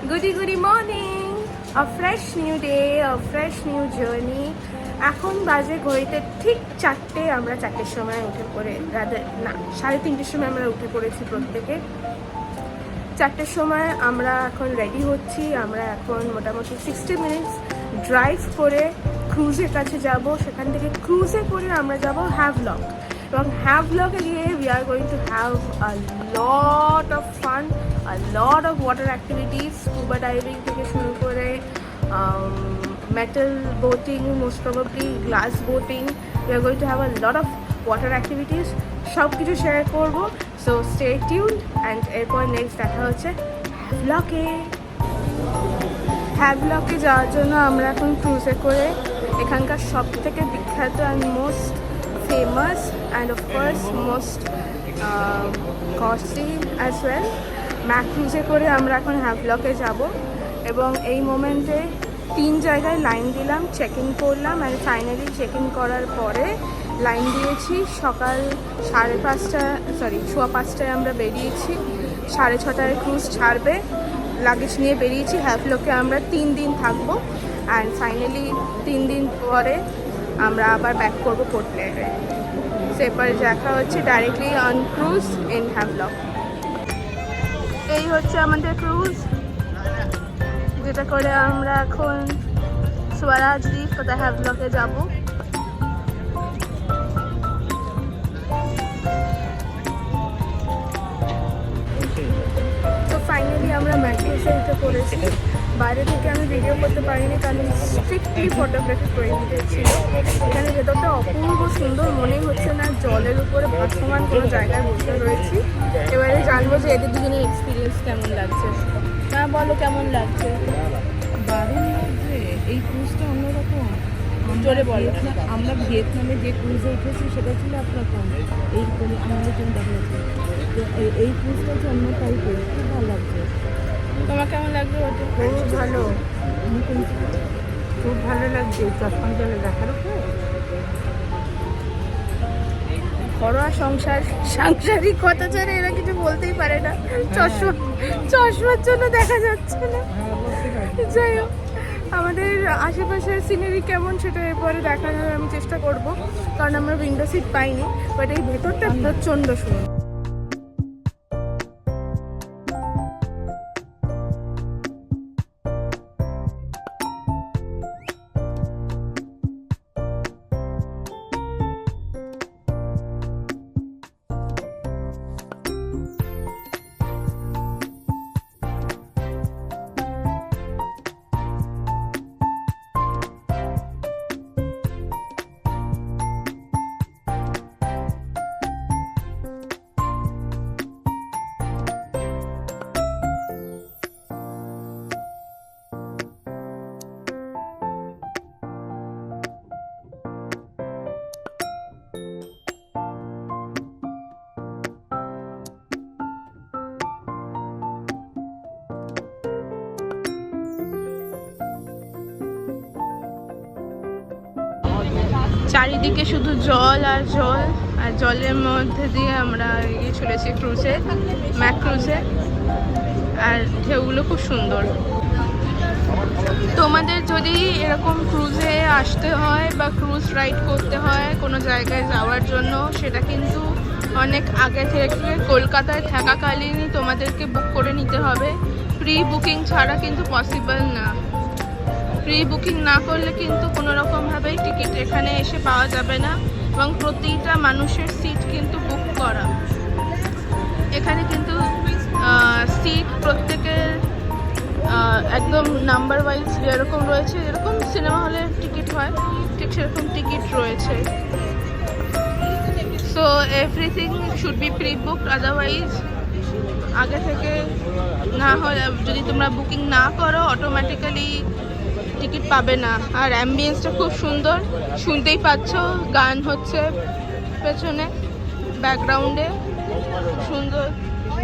Goody morning! A fresh new day, a fresh new journey. এখন বাজে ঘড়িতে ঠিক 4টে, আমরা 4টের সময় উঠে পড়ে না 3:30টার সময় আমরা উঠে পড়েছি প্রত্যেকে। 4টের সময় আমরা এখন রেডি হচ্ছি। আমরা এখন মোটামুটি 60 মিনিটস ড্রাইভ করে ক্রুজের কাছে যাব। সেখান থেকে ক্রুজে করে আমরা যাব হ্যাভলক, এবং হ্যাভলকে গিয়ে we are going to have a lot of fun, a lot of water activities, scuba diving থেকে শুরু করে metal boating, most probably glass boating. We are going to have a lot of water activities. সব কিছু share করবো, so stay tuned. And এরপর next দেখা হচ্ছে হ্যাভলকে যাওয়ার জন্য আমরা এখন ক্রুজে করে এখানকার সব থেকে বিখ্যাত and most famous and of course most costly as well Mac ক্রুজে করে আমরা এখন হ্যাভলকে যাব। এবং এই মোমেন্টে 3 জায়গায় লাইন দিলাম, চেক ইন করলাম, অ্যান্ড ফাইনালি চেক ইন করার পরে লাইন দিয়েছি। সকাল 5:30 আমরা বেরিয়েছি, 6:30টায় ক্রুজ ছাড়বে। লাগেজ নিয়ে বেরিয়েছি। হ্যাভলকে আমরা 3 দিন থাকবো, অ্যান্ড ফাইনালি 3 দিন পরে আমরা আবার ব্যাক করবো পোর্ট ব্লেয়ারে। সেপারে দেখা হচ্ছে directly on cruise in Havelock. এই হচ্ছে আমাদের ক্রুজ, যেটা করে আমরা এখন স্বরাজ দ্বীপ তথা হ্যাভলকে যাব। তো ফাইনালি আমরা ম্যাট্রিক্সে উঠে পড়েছি। বাইরে থেকে আমি ভিডিও করতে পারিনি, কারণ স্ট্রিক্টলি ফটোগ্রাফি করে নিতেছিল। এখানে ভেতরটা অপূর্ব সুন্দর, মনেই হচ্ছে না জলের উপরে ভাসমান কোনো জায়গায় বসে রয়েছি। এবারে জানবো যে এদের দুজনের এক্সপিরিয়েন্স কেমন লাগছে। না বলো কেমন লাগছে? দারুণ লাগছে। এই ক্রুজটা অন্যরকম। জোরে বলো। আমরা ভিয়েতনামে যে ক্রুজে উঠেছি সেটা ছিল একরকম, এই আমাদের জন্য দেখা যাচ্ছে। তো এই ক্রুজটা হচ্ছে অন্য টাইপের, খুব ভালো লাগছে। তোমার কেমন লাগছে? ওটা খুব ভালো, খুব ভালো লাগছে। চশমা জলে দেখার উপরে ঘরোয়া সাংসারিক কথা ছাড়া এরা কিছু বলতেই পারে না। চশমার জন্য দেখা যাচ্ছে না। যাই হোক, আমাদের আশেপাশের সিনারি কেমন সেটা এরপরে দেখানোর আমি চেষ্টা করব, কারণ আমরা উইন্ডো সিট পাইনি। বাট এই ভেতরটা প্রচণ্ড সুন্দর। চারিদিকে শুধু জল আর জল, আর জলের মধ্যে দিয়ে আমরা এগিয়ে চলেছি ক্রুজে, ম্যাক ক্রুজে। আর ঢেউগুলো খুব সুন্দর। তোমাদের যদি এরকম ক্রুজে আসতে হয় বা ক্রুজ রাইড করতে হয় কোনো জায়গায় যাওয়ার জন্য, সেটা কিন্তু অনেক আগে থেকে কলকাতায় থাকাকালীনই তোমাদেরকে বুক করে নিতে হবে। প্রি বুকিং ছাড়া কিন্তু পসিবল না। প্রি বুকিং না করলে কিন্তু কোনো রকমভাবেই টিকিট এখানে এসে পাওয়া যাবে না, এবং প্রতিটা মানুষের সিট কিন্তু বুক করা। এখানে কিন্তু সিট প্রত্যেকের একদম নাম্বার ওয়াইজ যেরকম রয়েছে, যেরকম সিনেমা হলের টিকিট হয় ঠিক সেরকম টিকিট রয়েছে। So everything should be pre booked, otherwise আগে থেকে না হয় যদি তোমরা বুকিং না করো অটোমেটিক্যালি টিকিট পাবে না। আর অ্যাম্বিয়েন্সটা খুব সুন্দর, শুনতেই পাচ্ছ গান হচ্ছে পেছনে ব্যাকগ্রাউন্ডে, খুব সুন্দর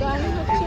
গান হচ্ছে।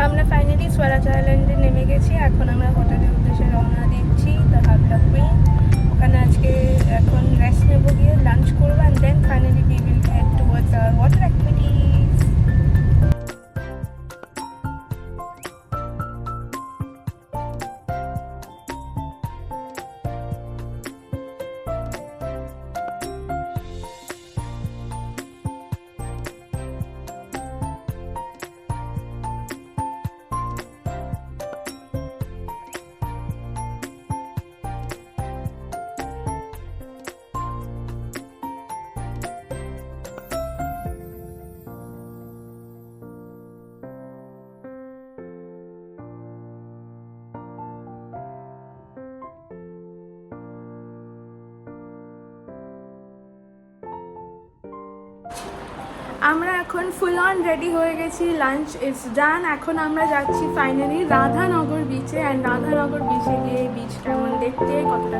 আমরা ফাইনালি স্বরাজ আইল্যান্ডে নেমে গেছি। এখন আমরা হোটেলের উদ্দেশ্যে রওনা দিচ্ছি, দ্য হাবড়া কুইন। ওখানে আজকে এখন রেস্ট নেবো, গিয়ে লাঞ্চ করবো, and then finally we will head towards our water activities. আমরা এখন ফুল অন রেডি হয়ে গেছি, লাঞ্চ ইটস ডান। এখন আমরা যাচ্ছি ফাইনালি রাধানগর বিচে, অ্যান্ড রাধানগর বিচে গিয়ে বিচটা এমন দেখতে কতটা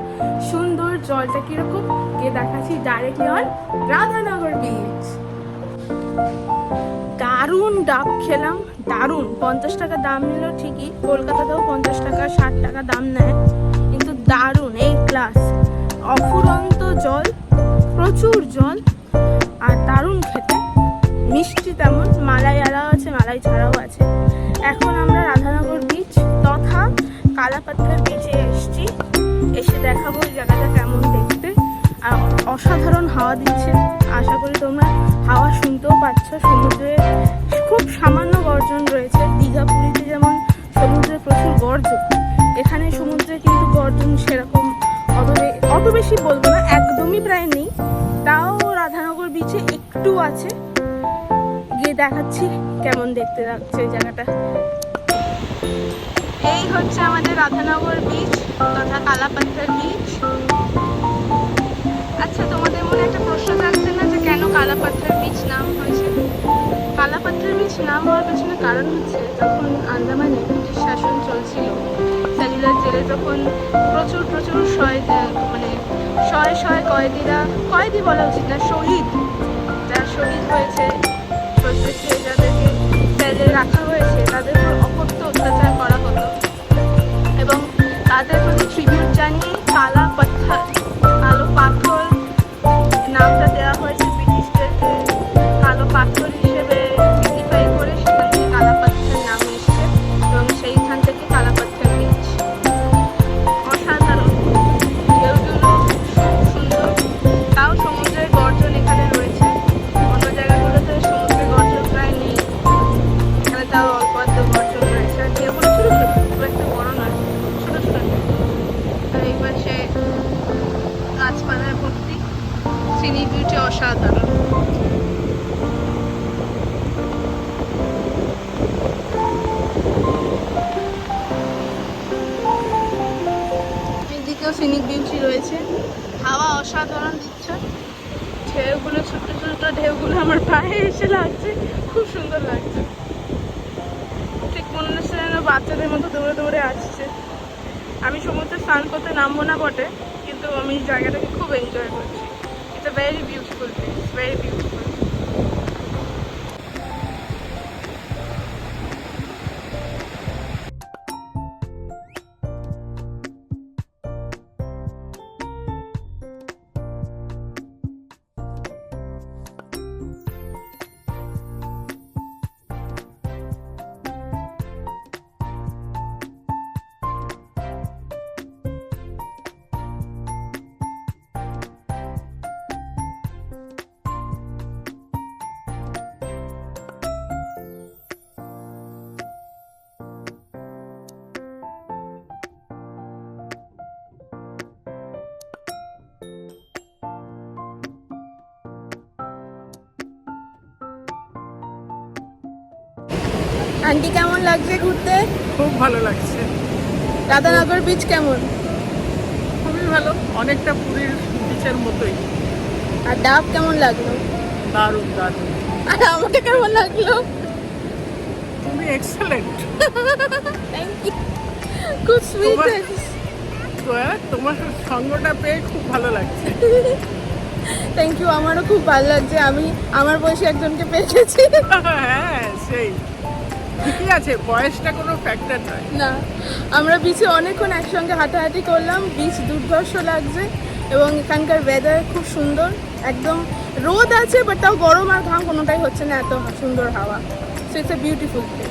সুন্দর, জলটা কীরকম গিয়ে দেখাচ্ছি ডাইরেক্টলি অন রাধানগর বিচ। দারুণ ডাব খেলাম, দারুণ। 50 টাকা দাম নিল ঠিকই, কলকাতাতেও 50 টাকা 60 টাকা দাম নেয়, কিন্তু দারুণ এই ক্লাস। অফুরন্ত জল, প্রচুর জল, আর দারুণ খেতে, মিষ্টি তেমন, মালাই আলাও আছে, মালাই ছাড়াও আছে। এখন আমরা রাধানগর বিচ তথা কালাপাথর বিচে এসেছি, এসে দেখাবো এই জায়গাটা কেমন দেখতে। আর অসাধারণ হাওয়া দিচ্ছে, আশা করি তোমরা হাওয়া শুনতেও পাচ্ছ। সমুদ্রে খুব সামান্য গর্জন রয়েছে, দীঘা পুরীতে যেমন সমুদ্রে প্রচুর গর্জন, এখানে সমুদ্রে কিন্তু গর্জন সেরকম অত বেশি বলবো না, একদমই প্রায় নেই। তাও রাধানগর বিচে একটু আছে, গিয়ে দেখাচ্ছি কেমন দেখতে লাগছে এই জায়গাটা। এই হচ্ছে আমাদের রাধানগর বিচ তথা কালাপাথর বিচ। আচ্ছা, তোমাদের মনে একটা প্রশ্ন থাকছে না যে কেন কালাপাথর বিচ নাম হয়েছে? কালাপাথর বিচ নাম হওয়ার পেছনে কারণ হচ্ছে, যখন আন্দামানে ব্রিটিশ শাসন চলছিল, সেলুলার জেলে যখন প্রচুর শয়ে কয়েদি বলা উচিত না, যারা শহীদ হয়েছে, প্রত্যেককে যাদেরকে সেলে রাখা হয়েছে, তাদের উপর অকথ্য অত্যাচার করা হতো, এবং তাদের প্রতি ট্রিবিউট জানিয়ে কালো পাথর নামটা দেওয়া হয়েছে ব্রিটিশদেরকে। কালো পাথর হিসেবে সিগনিফাই করে সেখান থেকে কালাপাথর নাম এসছে, এবং সেইখান থেকে কালাপাথর বিচ। অসাধারণ, ঢেউগুলো খুব সুন্দর, তাও সমুদ্রের গর্জন এখানে রয়েছে। অন্য জায়গাগুলোতে সমুদ্রের গর্জন প্রায় নেই, এখানে তাও অল্প অল্প গর্জন রয়েছে। আর ঢেউগুলো ছোটো ছোটো, খুব একটা বড় নয়, ছোটো ছোটো। আর এই পাশে গাছপালায় ভর্তি, সিনিক বিউটি অসাধারণ। এদিকেও সিনিক বিউটি রয়েছে, হাওয়া অসাধারণ দিচ্ছে, ঢেউগুলো ছোট ছোট ঢেউগুলো আমার পায়ে এসে লাগছে, খুব সুন্দর লাগছে। ঠিক মনে হচ্ছে যেন বাচ্চাদের মতো দৌড়ে দৌড়ে আসছে। আমি সমুদ্রে স্নান করতে নামবো না বটে, কিন্তু আমি জায়গাটাকে খুব এনজয় করছি। It's a very beautiful place, very beautiful. Aunty কেমন লাগছে ঘুরতে? খুব ভালো লাগছে। রাধানগর বিচ কেমন? খুবই ভালো, অনেকটা পুরীর বিচের মতোই। আর ডাব কেমন লাগলো? দারুণ দারুণ। আর আমাকে কেমন লাগলো? তুমি এক্সেলেন্ট। থ্যাংক ইউ, খুব সুইট। তোমার সঙ্গটা পেয়ে খুব ভালো লাগছে। থ্যাংক ইউ, আমারও খুব ভালো লাগছে। আমি আমার বয়সী একজনকে পেয়ে গেছি। হ্যাঁ সেই ঠিকই আছে, বয়সটা কোনো ফ্যাক্টর নয়। না, আমরা বিচে অনেকক্ষণ একসঙ্গে হাঁটাহাঁটি করলাম, বিচ দুর্ধর্ষ লাগছে এবং এখানকার ওয়েদার খুব সুন্দর, একদম রোদ আছে বাট তাও গরম আর ঘাম কোনোটাই হচ্ছে না, এত সুন্দর হাওয়া। So it's a beautiful place.